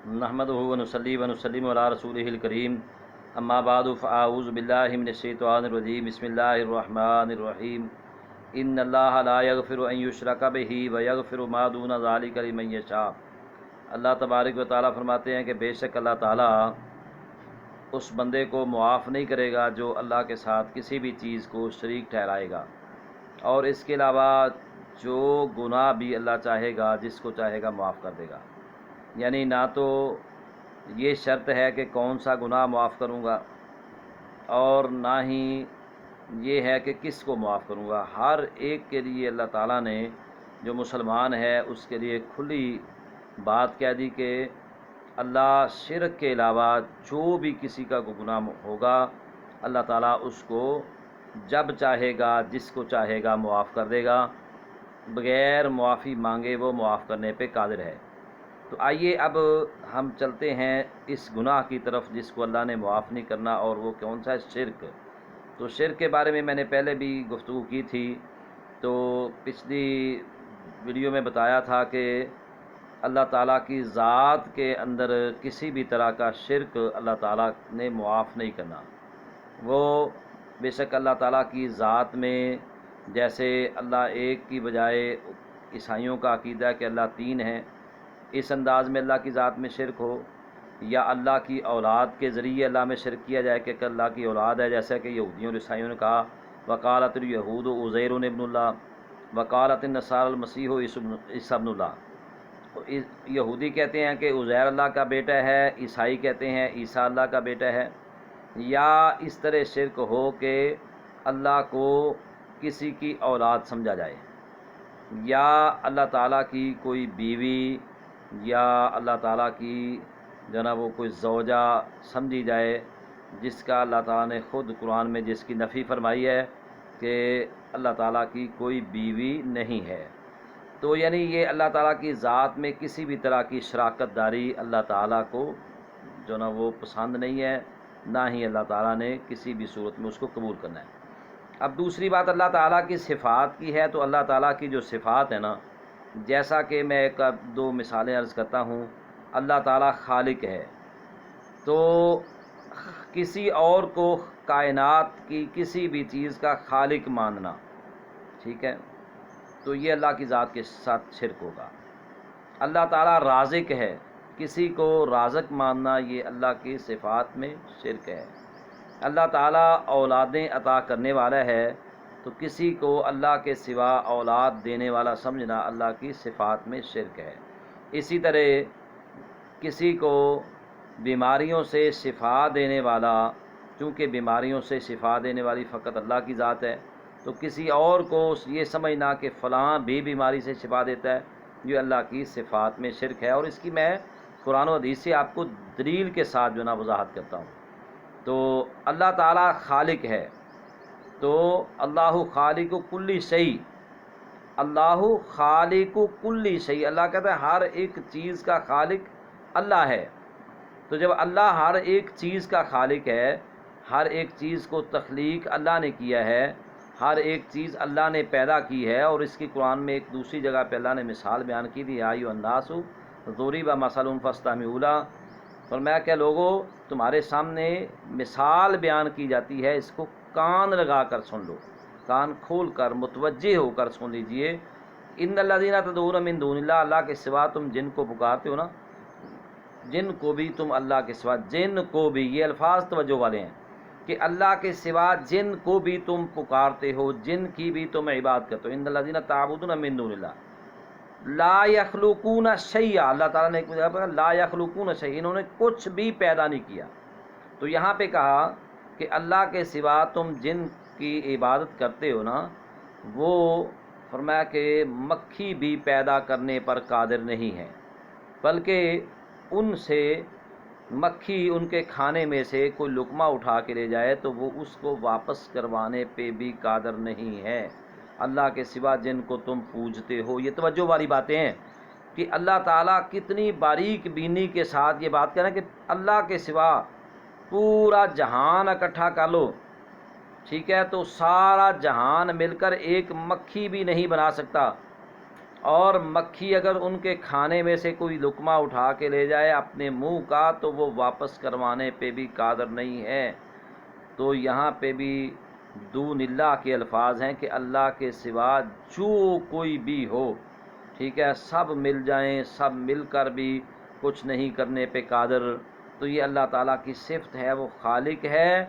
نحمدہ و نصلی و نسلم علی رسولہ الکریم اما بعد فاعوذ باللہ من الشیطان الرجیم بسم اللہ الرحمن الرحیم ان اللہ لا یغفر ان یشرک بہ ویغفر ما دون ذلک لمن یشاء۔ اللہ تبارک و تعالیٰ فرماتے ہیں کہ بے شک اللہ تعالیٰ اس بندے کو معاف نہیں کرے گا جو اللہ کے ساتھ کسی بھی چیز کو شریک ٹھہرائے گا، اور اس کے علاوہ جو گناہ بھی اللہ چاہے گا جس کو چاہے گا معاف کر دے گا۔ یعنی نہ تو یہ شرط ہے کہ کون سا گناہ معاف کروں گا، اور نہ ہی یہ ہے کہ کس کو معاف کروں گا۔ ہر ایک کے لیے اللہ تعالیٰ نے جو مسلمان ہے اس کے لیے کھلی بات کہہ دی کہ اللہ شرک کے علاوہ جو بھی کسی کا گناہ ہوگا اللہ تعالیٰ اس کو جب چاہے گا جس کو چاہے گا معاف کر دے گا، بغیر معافی مانگے وہ معاف کرنے پہ قادر ہے۔ تو آئیے اب ہم چلتے ہیں اس گناہ کی طرف جس کو اللہ نے معاف نہیں کرنا، اور وہ کون سا ہے؟ شرک۔ تو شرک کے بارے میں میں نے پہلے بھی گفتگو کی تھی، تو پچھلی ویڈیو میں بتایا تھا کہ اللہ تعالیٰ کی ذات کے اندر کسی بھی طرح کا شرک اللہ تعالیٰ نے معاف نہیں کرنا۔ وہ بے شک اللہ تعالیٰ کی ذات میں جیسے اللہ ایک کی بجائے عیسائیوں کا عقیدہ ہے کہ اللہ تین ہے، اس انداز میں اللہ کی ذات میں شرک ہو، یا اللہ کی اولاد کے ذریعے اللہ میں شرک کیا جائے کہ اللہ کی اولاد ہے، جیسا کہ یہودیوں اور عیسائیوں نے کہا وقالت الیہود عزیر ابن اللہ وقالت النصارى المسیح عیسی ابن اللہ۔ یہودی کہتے ہیں کہ عزیر اللہ کا بیٹا ہے، عیسائی کہتے ہیں عیسیٰ اللہ کا بیٹا ہے، یا اس طرح شرک ہو کہ اللہ کو کسی کی اولاد سمجھا جائے، یا اللہ تعالیٰ کی کوئی بیوی، یا اللہ تعالیٰ کی جو نا وہ کوئی زوجہ سمجھی جائے، جس کا اللہ تعالیٰ نے خود قرآن میں جس کی نفی فرمائی ہے کہ اللہ تعالیٰ کی کوئی بیوی نہیں ہے۔ تو یعنی یہ اللہ تعالیٰ کی ذات میں کسی بھی طرح کی شراکت داری اللہ تعالیٰ کو جو نا وہ پسند نہیں ہے، نہ ہی اللہ تعالیٰ نے کسی بھی صورت میں اس کو قبول کرنا ہے۔ اب دوسری بات اللہ تعالیٰ کی صفات کی ہے، تو اللہ تعالیٰ کی جو صفات ہے نا، جیسا کہ میں ایک دو مثالیں عرض کرتا ہوں۔ اللہ تعالیٰ خالق ہے، تو کسی اور کو کائنات کی کسی بھی چیز کا خالق ماننا، ٹھیک ہے، تو یہ اللہ کی ذات کے ساتھ شرک ہوگا۔ اللہ تعالیٰ رازق ہے، کسی کو رازق ماننا یہ اللہ کی صفات میں شرک ہے۔ اللہ تعالیٰ اولادیں عطا کرنے والا ہے، تو کسی کو اللہ کے سوا اولاد دینے والا سمجھنا اللہ کی صفات میں شرک ہے۔ اسی طرح کسی کو بیماریوں سے شفا دینے والا، چونکہ بیماریوں سے شفا دینے والی فقط اللہ کی ذات ہے، تو کسی اور کو یہ سمجھنا کہ فلاں بھی بیماری سے شفا دیتا ہے، یہ اللہ کی صفات میں شرک ہے، اور اس کی میں قرآن و حدیث سے آپ کو دلیل کے ساتھ جو نا وضاحت کرتا ہوں۔ تو اللہ تعالیٰ خالق ہے، تو اللہ خالق کل شیء، اللہ خالق کل شیء، اللہ کہتا ہے ہر ایک چیز کا خالق اللہ ہے۔ تو جب اللہ ہر ایک چیز کا خالق ہے، ہر ایک چیز کو تخلیق اللہ نے کیا ہے، ہر ایک چیز اللہ نے پیدا کی ہے، اور اس کی قرآن میں ایک دوسری جگہ پہ اللہ نے مثال بیان کی تھی، یا ایھا الناس ضرب مثل فاستمعوا لہ، فرمایا کہ لوگوں تمہارے سامنے مثال بیان کی جاتی ہے، اس کو کان لگا کر سن لو، کان کھول کر متوجہ ہو کر سن لیجئے۔ ان الذین تدعون من دون اللہ، اللہ کے سوا تم جن کو پکارتے ہو نا، جن کو بھی تم اللہ کے سوا، جن کو بھی، یہ الفاظ توجہ والے ہیں کہ اللہ کے سوا جن کو بھی تم پکارتے ہو، جن کی بھی تم عبادت کرتے ہو، ان الذین تعبدون من دون اللہ لا یخلقون شیئا، اللہ تعالیٰ نے ایک جگہ پر لا یخلقون شیئا، انہوں نے کچھ بھی پیدا نہیں کیا۔ تو یہاں پہ کہا کہ اللہ کے سوا تم جن کی عبادت کرتے ہو نا، وہ فرمایا کہ مکھی بھی پیدا کرنے پر قادر نہیں ہے، بلکہ ان سے مکھی ان کے کھانے میں سے کوئی لقمہ اٹھا کے لے جائے تو وہ اس کو واپس کروانے پہ بھی قادر نہیں ہے۔ اللہ کے سوا جن کو تم پوجتے ہو، یہ توجہ والی باتیں ہیں کہ اللہ تعالیٰ کتنی باریک بینی کے ساتھ یہ بات کہہ رہے ہیں کہ اللہ کے سوا پورا جہان اکٹھا کر لو، ٹھیک ہے، تو سارا جہان مل کر ایک مکھی بھی نہیں بنا سکتا، اور مکھی اگر ان کے کھانے میں سے کوئی لقمہ اٹھا کے لے جائے اپنے منہ کا تو وہ واپس کروانے پہ بھی قادر نہیں ہے۔ تو یہاں پہ بھی دون اللہ کے الفاظ ہیں کہ اللہ کے سوا جو کوئی بھی ہو، ٹھیک ہے، سب مل جائیں، سب مل کر بھی کچھ نہیں کرنے پہ قادر، تو یہ اللہ تعالیٰ کی صفت ہے، وہ خالق ہے،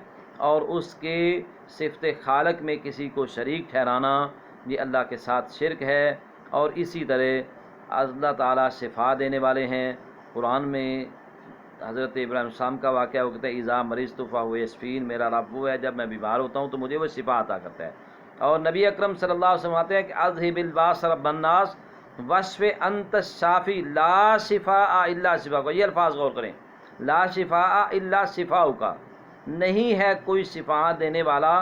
اور اس کے صفت خالق میں کسی کو شریک ٹھہرانا یہ اللہ کے ساتھ شرک ہے۔ اور اسی طرح اللہ تعالیٰ شفا دینے والے ہیں۔ قرآن میں حضرت ابراہیم السلام کا واقعہ وہ کہتے ہیں اذا مرضت فہو یشفین، میرا رب وہ ہے جب میں بیمار ہوتا ہوں تو مجھے وہ شفا عطا کرتا ہے۔ اور نبی اکرم صلی اللہ علیہ وسلم آتے ہیں کہ اذہب الباس رب الناس واشف انت الشافی لا شفاء الا شفاءک، یہ الفاظ غور کریں، لا شفاء الا شفاءک، نہیں ہے کوئی شفا دینے والا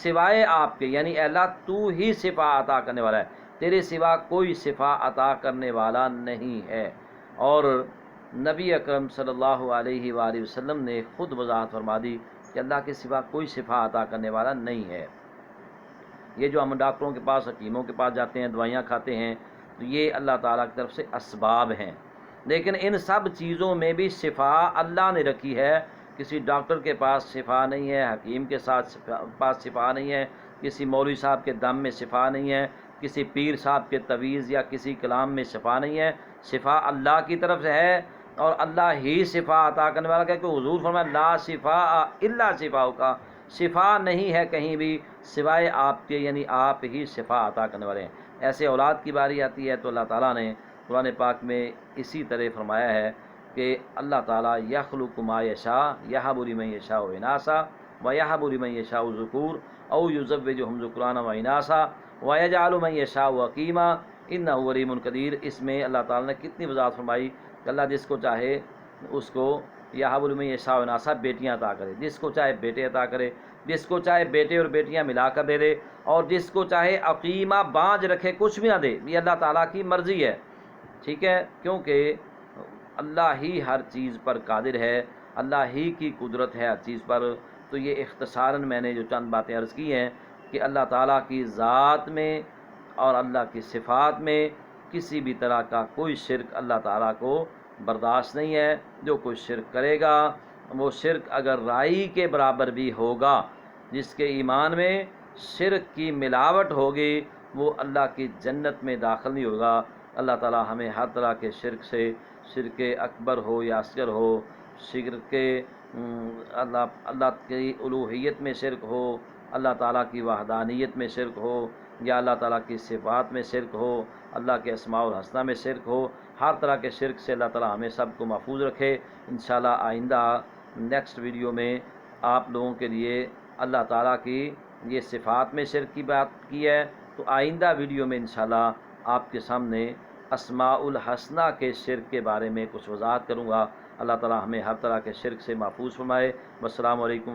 سوائے آپ کے، یعنی اے اللہ تو ہی شفا عطا کرنے والا ہے، تیرے سوا کوئی شفا عطا کرنے والا نہیں ہے۔ اور نبی اکرم صلی اللہ علیہ وآلہ وسلم نے خود وضاحت فرما دی کہ اللہ کے سوا کوئی شفا عطا کرنے والا نہیں ہے۔ یہ جو ہم ڈاکٹروں کے پاس، حکیموں کے پاس جاتے ہیں، دوائیاں کھاتے ہیں، تو یہ اللہ تعالیٰ کی طرف سے اسباب ہیں، لیکن ان سب چیزوں میں بھی شفا اللہ نے رکھی ہے۔ کسی ڈاکٹر کے پاس شفا نہیں ہے، حکیم کے پاس شفا نہیں ہے، کسی مولوی صاحب کے دم میں شفا نہیں ہے، کسی پیر صاحب کے تعویذ یا کسی کلام میں شفا نہیں ہے، شفا اللہ کی طرف سے ہے، اور اللہ ہی شفا عطا کرنے والا ہے، کہ حضور فرمایا لا شفاء الا شفاؤک، شفا نہیں ہے کہیں بھی سوائے آپ کے، یعنی آپ ہی شفا عطا کرنے والے ہیں۔ ایسے اولاد کی باری آتی ہے تو اللہ تعالیٰ نے قرآن پاک میں اسی طرح فرمایا ہے کہ اللہ تعالیٰ یخلق ما یشاء یہب لمن یشاء اناثا ویہب لمن یشاء ذکور او یزوجہم ذکرانا واناثا ویجعل من یشاء عقیما انہ علیم قدیر۔ اس میں اللہ تعالیٰ نے کتنی وضاحت فرمائی کہ اللہ جس کو چاہے اس کو یہب لمن یشاء اناثا بیٹیاں عطا کرے، جس کو چاہے بیٹے عطا کرے، جس کو چاہے بیٹے اور بیٹیاں ملا کر دے دے، اور جس کو چاہے عقیمہ بانجھ رکھے کچھ بھی نہ دے، یہ اللہ تعالیٰ کی مرضی ہے، ٹھیک ہے، کیونکہ اللہ ہی ہر چیز پر قادر ہے، اللہ ہی کی قدرت ہے ہر چیز پر۔ تو یہ اختصاراً میں نے جو چند باتیں عرض کی ہیں کہ اللہ تعالیٰ کی ذات میں اور اللہ کی صفات میں کسی بھی طرح کا کوئی شرک اللہ تعالیٰ کو برداشت نہیں ہے۔ جو کوئی شرک کرے گا وہ شرک اگر رائی کے برابر بھی ہوگا، جس کے ایمان میں شرک کی ملاوٹ ہوگی وہ اللہ کی جنت میں داخل نہیں ہوگا۔ اللہ تعالیٰ ہمیں ہر طرح کے شرک سے، شرک اکبر ہو یا اصغر ہو، شرک اللہ کی الوہیت میں شرک ہو، اللہ تعالیٰ کی وحدانیت میں شرک ہو، یا اللہ تعالیٰ کی صفات میں شرک ہو، اللہ کے اسماء الحسنہ میں شرک ہو، ہر طرح کے شرک سے اللہ تعالیٰ ہمیں سب کو محفوظ رکھے۔ انشاءاللہ آئندہ نیکسٹ ویڈیو میں آپ لوگوں کے لیے اللہ تعالیٰ کی یہ صفات میں شرک کی بات کی ہے، تو آئندہ ویڈیو میں انشاءاللہ آپ کے سامنے اسماء الحسنہ کے شرک کے بارے میں کچھ وضاحت کروں گا۔ اللہ تعالیٰ ہمیں ہر طرح کے شرک سے محفوظ فرمائے۔ والسلام علیکم۔